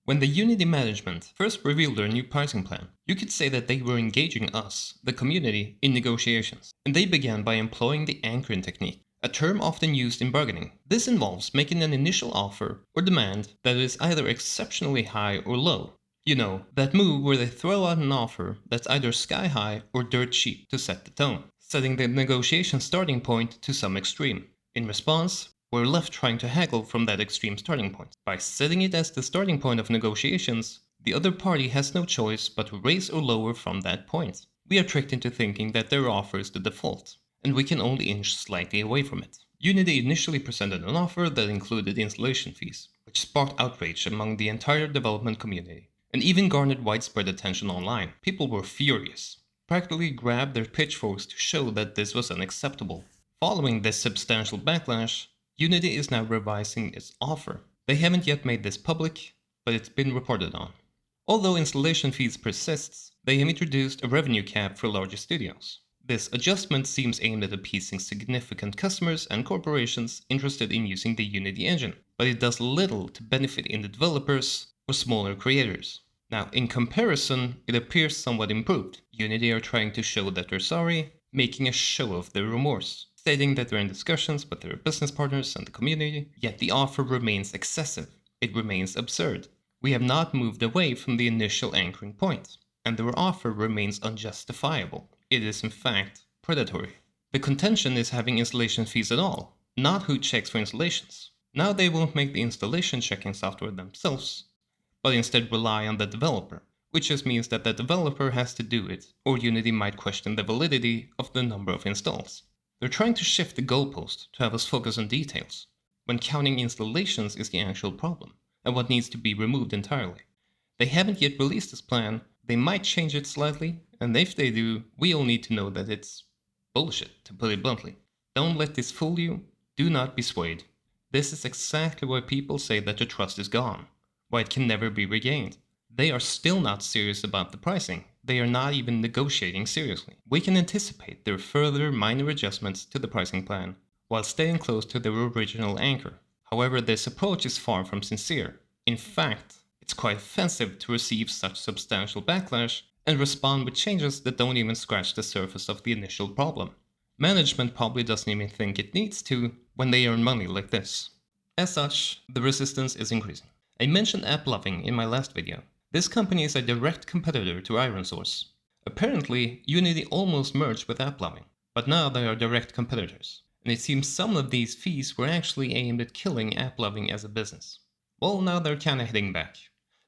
When the Unity management first revealed their new pricing plan, you could say that they were engaging us, the community, in negotiations. And they began by employing the anchoring technique, a term often used in bargaining. This involves making an initial offer or demand that is either exceptionally high or low. You know, that move where they throw out an offer that's either sky high or dirt cheap to set the tone, setting the negotiation starting point to some extreme. In response, we're left trying to haggle from that extreme starting point. By setting it as the starting point of negotiations, the other party has no choice but to raise or lower from that point. We are tricked into thinking that their offer is the default, and we can only inch slightly away from it. Unity initially presented an offer that included installation fees, which sparked outrage among the entire development community, and even garnered widespread attention online. People were furious, practically grabbed their pitchforks to show that this was unacceptable. Following this substantial backlash, Unity is now revising its offer. They haven't yet made this public, but it's been reported on. Although installation fees persists, they have introduced a revenue cap for larger studios. This adjustment seems aimed at appeasing significant customers and corporations interested in using the Unity engine, but it does little to benefit indie developers or smaller creators. Now, in comparison, it appears somewhat improved. Unity are trying to show that they're sorry, making a show of their remorse, stating that they're in discussions with their business partners and the community, yet the offer remains excessive. It remains absurd. We have not moved away from the initial anchoring point, and their offer remains unjustifiable. It is in fact predatory. The contention is having installation fees at all, not who checks for installations. Now they won't make the installation checking software themselves, but instead rely on the developer, which just means that the developer has to do it, or Unity might question the validity of the number of installs. They're trying to shift the goalpost to have us focus on details, when counting installations is the actual problem, and what needs to be removed entirely. They haven't yet released this plan. They might change it slightly, and if they do, we all need to know that it's bullshit, to put it bluntly. Don't let this fool you. Do not be swayed. This is exactly why people say that the trust is gone, why it can never be regained. They are still not serious about the pricing. They are not even negotiating seriously. We can anticipate their further minor adjustments to the pricing plan, while staying close to their original anchor. However, this approach is far from sincere. In fact, it's quite offensive to receive such substantial backlash and respond with changes that don't even scratch the surface of the initial problem. Management probably doesn't even think it needs to when they earn money like this. As such, the resistance is increasing. I mentioned AppLovin in my last video. This company is a direct competitor to IronSource. Apparently, Unity almost merged with AppLovin, but now they are direct competitors, and it seems some of these fees were actually aimed at killing AppLovin as a business. Well, now they're kinda hitting back.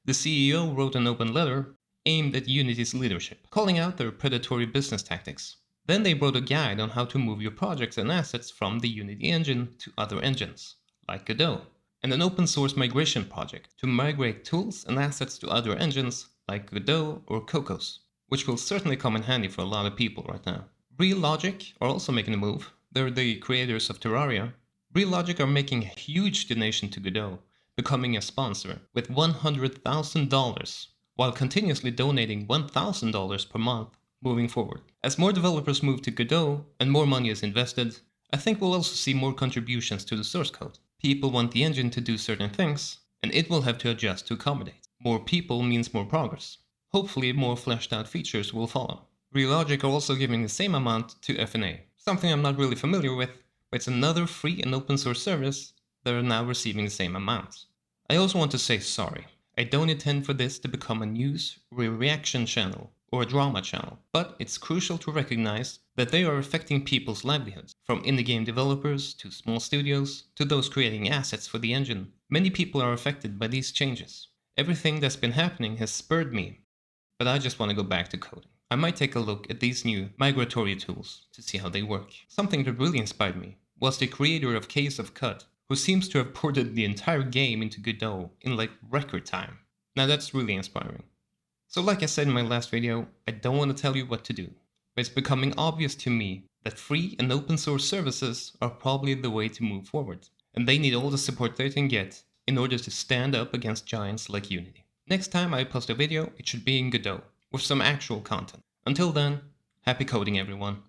The CEO wrote an open letter aimed at Unity's leadership, calling out their predatory business tactics. Then they wrote a guide on how to move your projects and assets from the Unity engine to other engines, like Godot, and an open source migration project to migrate tools and assets to other engines like Godot or Cocos, which will certainly come in handy for a lot of people right now. Real Logic are also making a move. They're the creators of Terraria. Real Logic are making a huge donation to Godot, becoming a sponsor with $100,000, while continuously donating $1,000 per month moving forward. As more developers move to Godot and more money is invested, I think we'll also see more contributions to the source code. People want the engine to do certain things, and it will have to adjust to accommodate. More people means more progress. Hopefully more fleshed out features will follow. Real Logic are also giving the same amount to FNA, something I'm not really familiar with, but it's another free and open source service that are now receiving the same amount. I also want to say sorry. I don't intend for this to become a news or a reaction channel or a drama channel, but it's crucial to recognize that they are affecting people's livelihoods, from indie game developers to small studios to those creating assets for the engine. Many people are affected by these changes. Everything that's been happening has spurred me, but I just want to go back to coding. I might take a look at these new migratory tools to see how they work. Something that really inspired me was the creator of Case of Cut, who seems to have ported the entire game into Godot in like record time. Now that's really inspiring. So like I said in my last video, I don't want to tell you what to do, but it's becoming obvious to me that free and open source services are probably the way to move forward, and they need all the support they can get in order to stand up against giants like Unity. Next time I post a video, it should be in Godot, with some actual content. Until then, happy coding everyone.